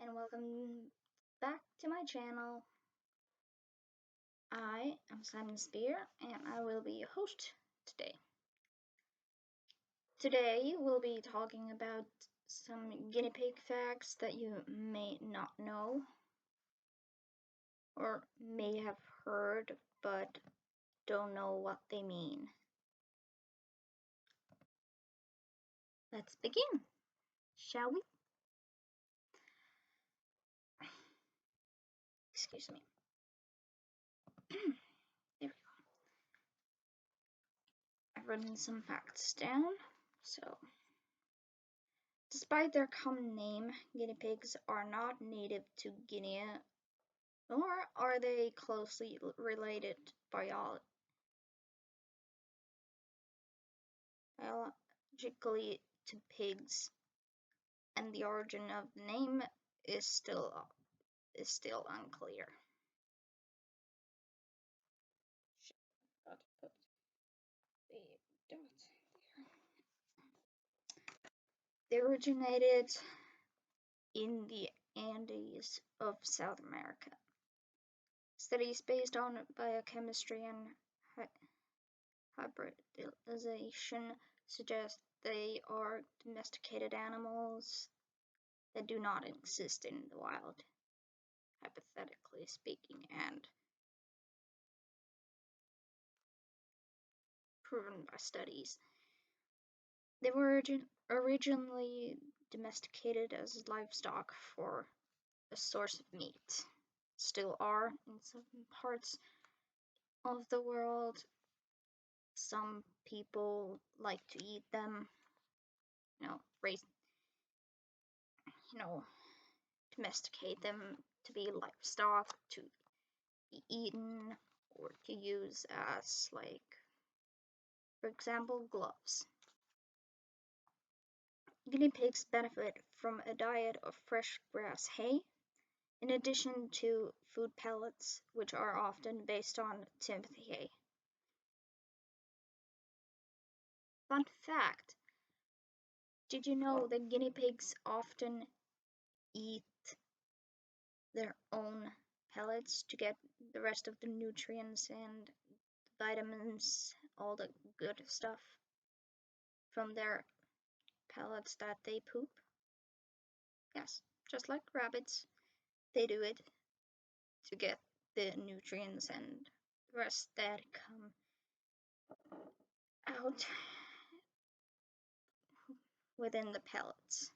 and welcome back to my channel. I am Simon Spear and I will be your host today. Today we'll be talking about some guinea pig facts that you may not know or may have heard but don't know what they mean. Let's begin, shall we? Excuse me. There we go. I've written some facts down. So, despite their common name, guinea pigs are not native to Guinea, nor are they closely related biologically to pigs, and the origin of the name is still unclear. Got to put the dots there. They originated in the Andes of South America. Studies based on biochemistry and hybridization suggest they are domesticated animals that do not exist in the wild, hypothetically speaking, and proven by studies. They were originally domesticated as livestock for a source of meat. Still are in some parts of the world. Some people like to eat them, raise, domesticate them to be livestock, to be eaten, or to use as, for example, gloves. Guinea pigs benefit from a diet of fresh grass hay, in addition to food pellets, which are often based on timothy hay. Fun fact, did you know that guinea pigs often eat their own pellets to get the rest of the nutrients and vitamins, all the good stuff from their pellets that they poop? Yes, just like rabbits, they do it to get the nutrients and the rest that come out within the pellets.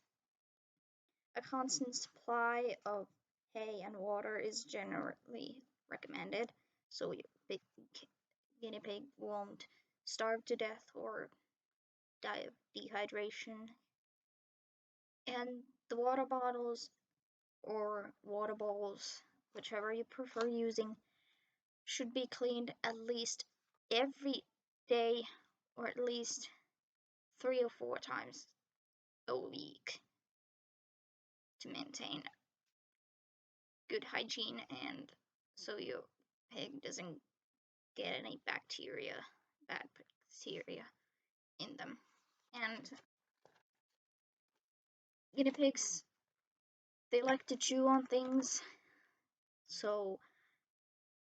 A constant supply of hay and water is generally recommended, so your guinea pig won't starve to death or die of dehydration. And the water bottles or water bowls, whichever you prefer using, should be cleaned at least every day or at least 3 or 4 times a week to maintain good hygiene and so your pig doesn't get any bad bacteria in them. And guinea pigs, they like to chew on things, so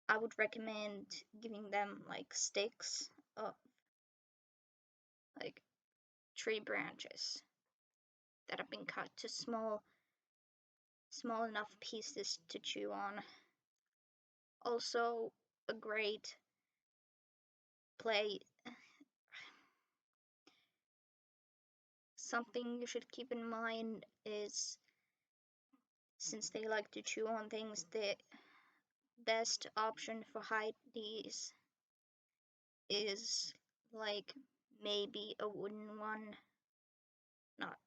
I would recommend giving them like sticks of like tree branches that have been cut to small enough pieces to chew on. Also, a great play, something you should keep in mind is, since they like to chew on things, the best option for hide these is like maybe a wooden one. Not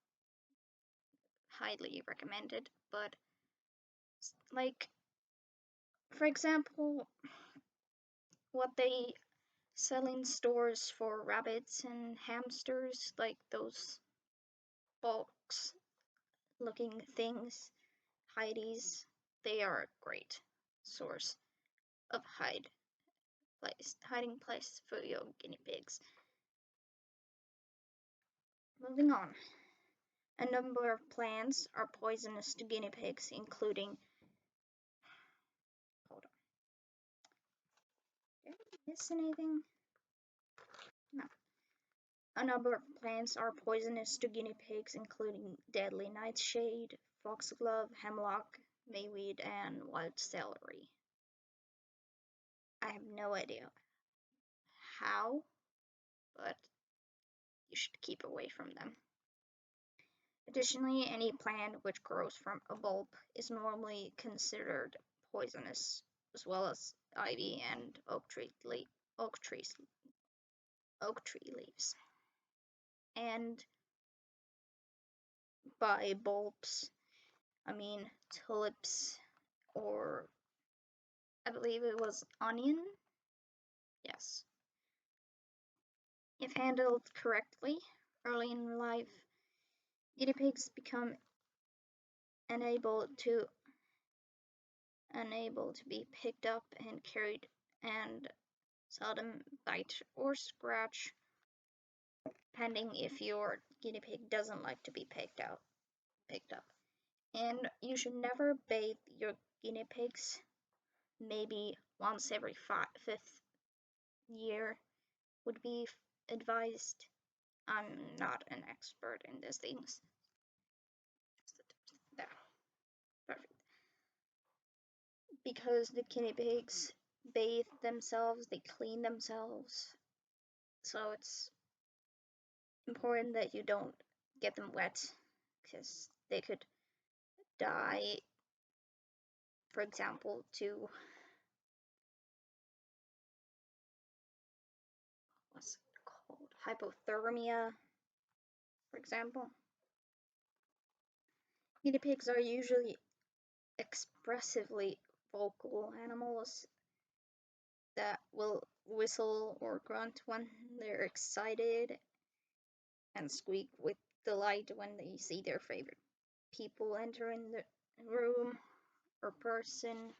highly recommended, but like, for example, what they sell in stores for rabbits and hamsters, like those box looking things, hideys, they are a great source of hiding place for your guinea pigs. Moving on. A number of plants are poisonous to guinea pigs, including. Hold on. Did I miss anything? No. A number of plants are poisonous to guinea pigs, including deadly nightshade, foxglove, hemlock, mayweed, and wild celery. I have no idea how, but you should keep away from them. Additionally, any plant which grows from a bulb is normally considered poisonous, as well as ivy and oak tree leaves. And by bulbs, I mean tulips, or I believe it was onion. Yes. If handled correctly early in life, guinea pigs become unable to be picked up and carried, and seldom bite or scratch, depending if your guinea pig doesn't like to be picked up. And you should never bathe your guinea pigs. Maybe once every fifth year would be advised. I'm not an expert in these things. There, perfect. Because the guinea pigs bathe themselves, they clean themselves, so it's important that you don't get them wet, because they could die, for example, to what's it called, hypothermia, for example. Guinea pigs are usually expressively vocal animals that will whistle or grunt when they're excited and squeak with delight when they see their favorite people enter in the room or person.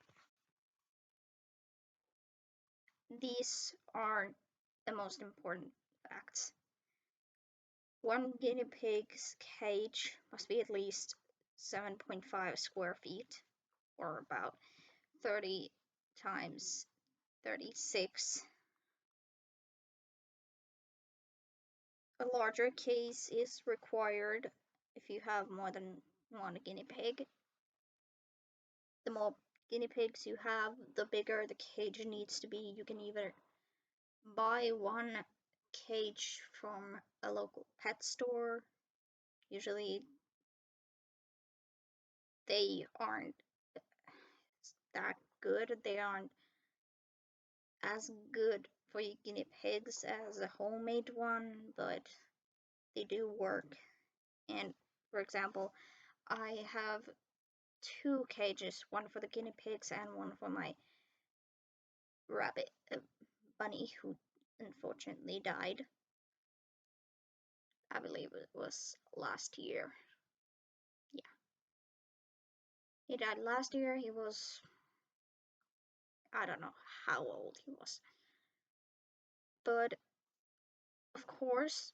These are the most important facts. One guinea pig's cage must be at least 7.5 square feet, or about 30 times 36. A larger case is required if you have more than one guinea pig. The more guinea pigs you have, the bigger the cage needs to be. You can either buy one cage from a local pet store. Usually they aren't that good. They aren't as good for your guinea pigs as a homemade one, but they do work. And for example, I have two cages, one for the guinea pigs and one for my rabbit bunny who unfortunately died. I believe it was last year. Yeah. He died last year. He was, I don't know how old he was. But of course,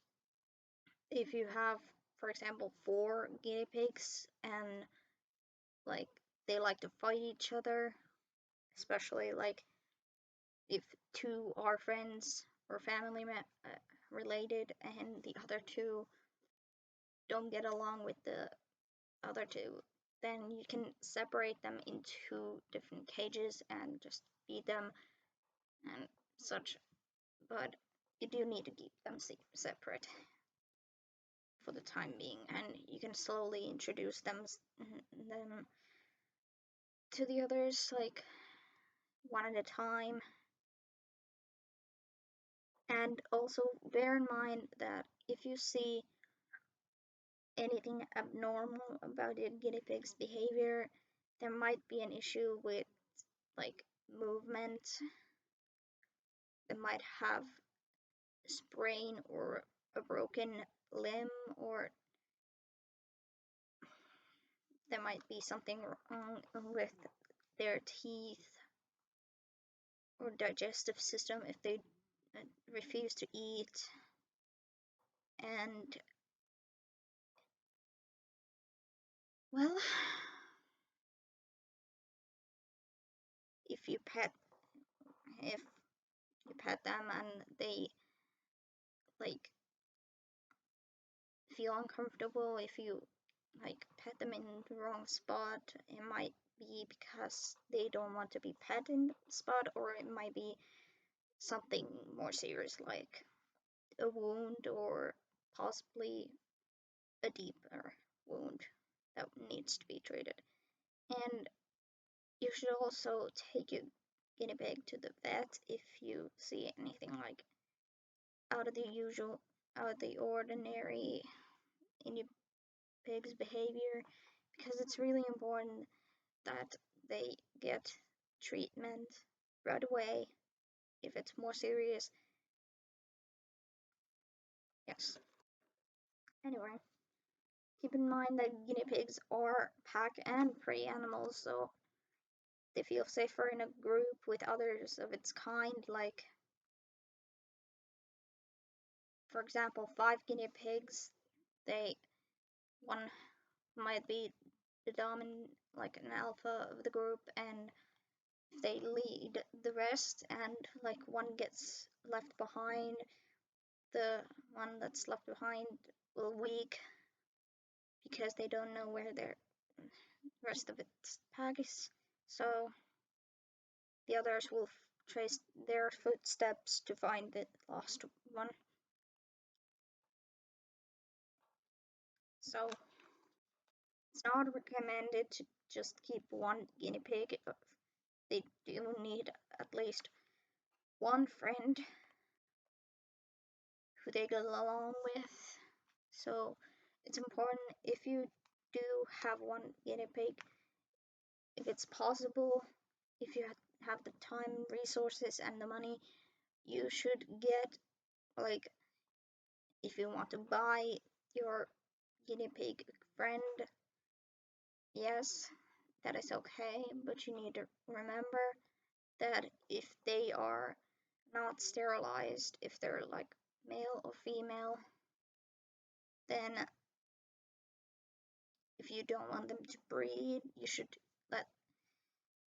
if you have, for example, 4 guinea pigs and like they like to fight each other, especially like if 2 are friends or family related and the other 2 don't get along with the other 2, then you can separate them into different cages and just feed them and such. But you do need to keep them separate for the time being, and you can slowly introduce them to the others, like one at a time. And also bear in mind that if you see anything abnormal about a guinea pig's behavior, there might be an issue with like movement. They might have a sprain or a broken limb, or there might be something wrong with their teeth or digestive system if they refuse to eat. And Well, if you pet them and they like feel uncomfortable, if you like pet them in the wrong spot, it might be because they don't want to be pet in the spot, or it might be something more serious like a wound or possibly a deeper wound that needs to be treated. And you should also take your guinea pig to the vet if you see anything like out of the usual, out of the ordinary in your pig's behavior, because it's really important that they get treatment right away if it's more serious. Yes. Anyway, keep in mind that guinea pigs are pack and prey animals, so they feel safer in a group with others of its kind, like, for example, 5 guinea pigs. One might be the dominant, like an alpha of the group, and if they lead the rest and like one gets left behind, the one that's left behind will weak because they don't know where the rest of its pack is. So the others will trace their footsteps to find the lost one. So it's not recommended to just keep one guinea pig. They do need at least one friend who they get along with. So it's important, if you do have one guinea pig, if it's possible, if you have the time, resources, and the money, you should get, like, if you want to buy your guinea pig friend, yes, that is okay, but you need to remember that if they are not sterilized, if they're like male or female, then if you don't want them to breed, you should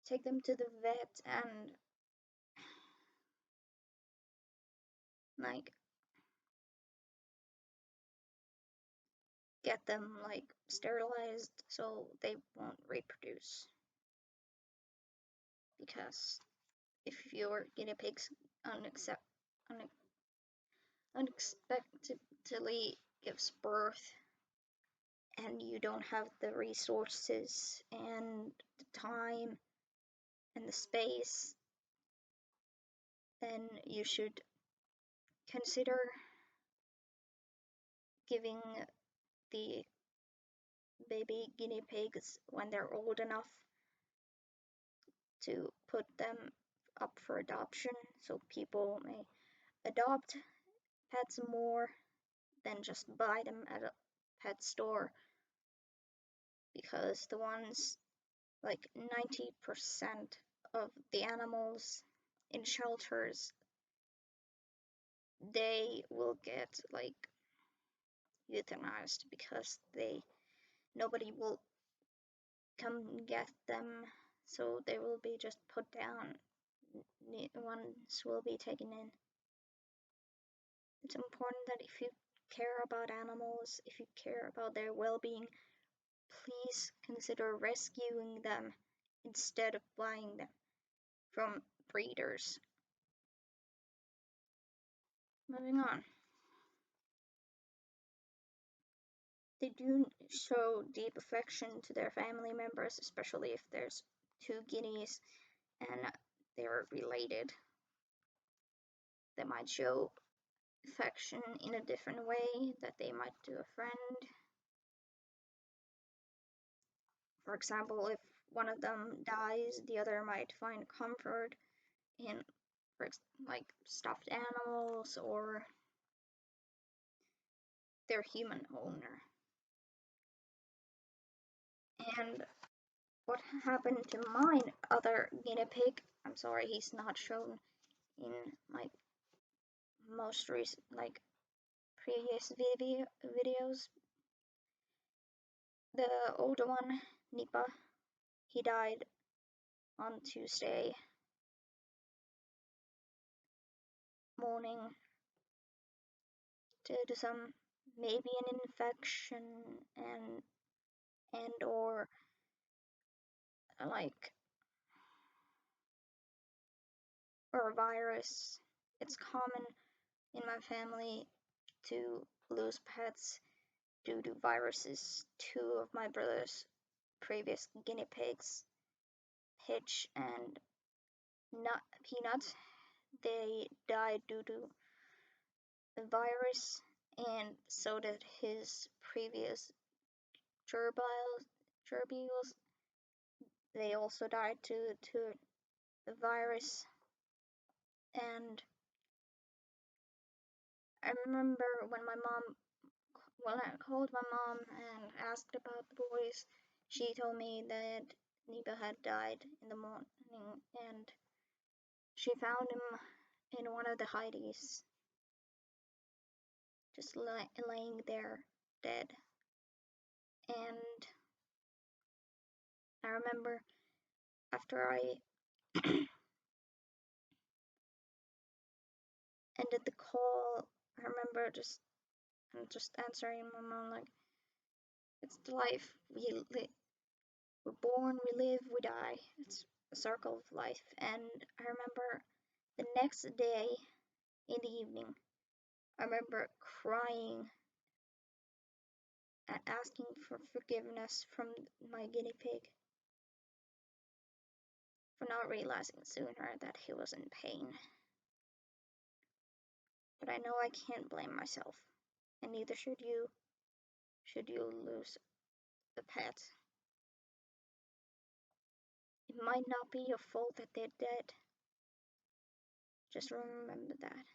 take them to the vet and like get them like sterilized so they won't reproduce. Because if your guinea pigs unexpectedly gives birth and you don't have the resources and the time and the space, then you should consider giving the baby guinea pigs when they're old enough to put them up for adoption, so people may adopt pets more than just buy them at a pet store, because the ones, like 90% of the animals in shelters, they will get like euthanized because nobody will come get them, so they will be just put down. New ones will be taken in. It's important that if you care about animals, if you care about their well-being, please consider rescuing them instead of buying them from breeders. Moving on. They do show deep affection to their family members, especially if there's 2 guineas and they're related. They might show affection in a different way that they might do a friend. For example, if one of them dies, the other might find comfort in, like, stuffed animals or their human owner. And what happened to my other guinea pig? I'm sorry, he's not shown in my most recent, like, previous videos. The older one, Nipa, he died on Tuesday morning due to some maybe an infection and or like or a virus. It's common in my family to lose pets due to viruses. Two of my brother's previous guinea pigs, Hitch and Peanut, they died due to the virus, and so did his previous gerbiles. They also died to the virus. And I remember when I called my mom and asked about the boys, she told me that Niba had died in the morning, and she found him in one of the hideys, just laying there dead. And I remember after I ended the call, I remember just answering my mom like, it's the life we're born, we live, we die. It's a circle of life. And I remember the next day in the evening, I remember crying and asking for forgiveness from my guinea pig for not realizing sooner that he was in pain. But I know I can't blame myself, and neither should you, should you lose a pet. It might not be your fault that they're dead. Just remember that.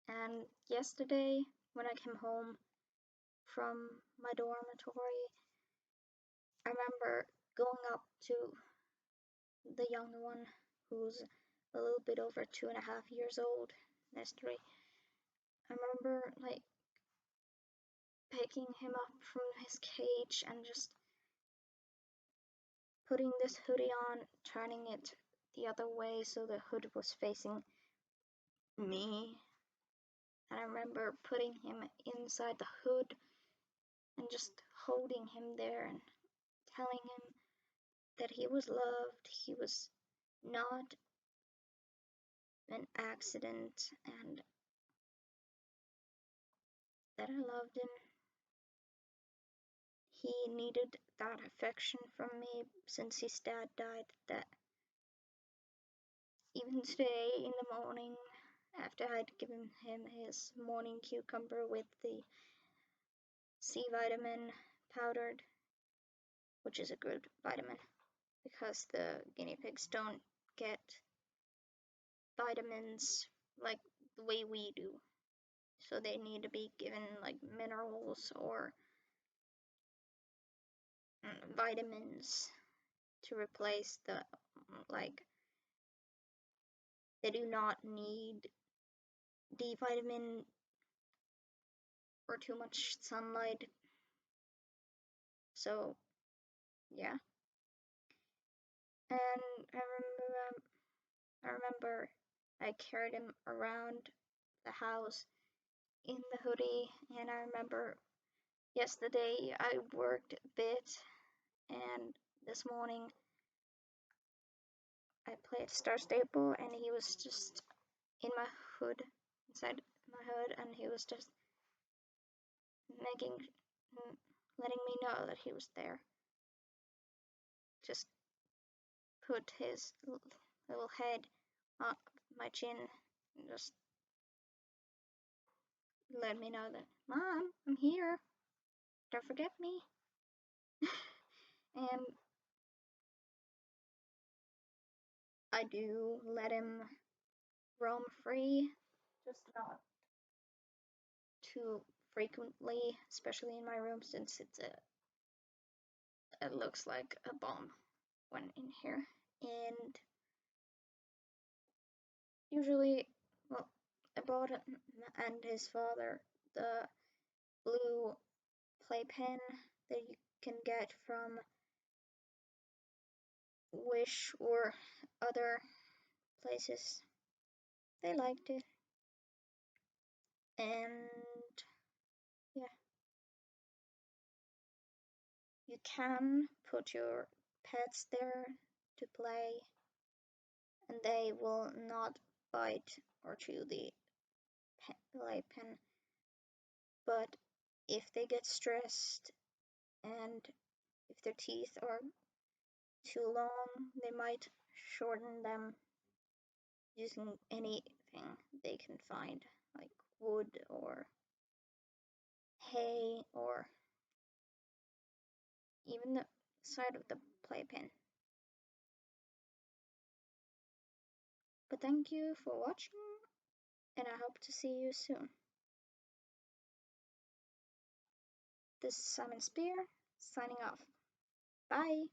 And yesterday, when I came home from my dormitory, I remember going up to the young one who's a little bit over 2.5 years old, Nestori. I remember like picking him up from his cage and just putting this hoodie on, turning it the other way so the hood was facing me. And I remember putting him inside the hood and just holding him there and telling him that he was loved, he was not an accident, and that I loved him. He needed that affection from me since his dad died. That even today in the morning, after I'd given him his morning cucumber with the C vitamin powdered, which is a good vitamin because the guinea pigs don't get vitamins like the way we do. So they need to be given like minerals or vitamins to replace the like they do not need D vitamin or too much sunlight. So yeah. And I remember I carried him around the house in the hoodie, and I remember yesterday I worked a bit, and this morning I played Star Stable, and he was just in my hood, inside my hood, and he was just letting me know that he was there. Just put his little head on my chin and just let me know that, Mom, I'm here. Don't forget me. And I do let him roam free, just not too frequently, especially in my room since it looks like a bomb when in here. And usually, well, I bought and his father the blue playpen that you can get from Wish or other places. They liked it. And yeah, you can put your pets there to play, and they will not bite or chew the playpen. But if they get stressed and if their teeth are too long, they might shorten them using anything they can find, like wood or hay or even the side of the playpen. But thank you for watching, and I hope to see you soon. This is Simon Spear, signing off. Bye!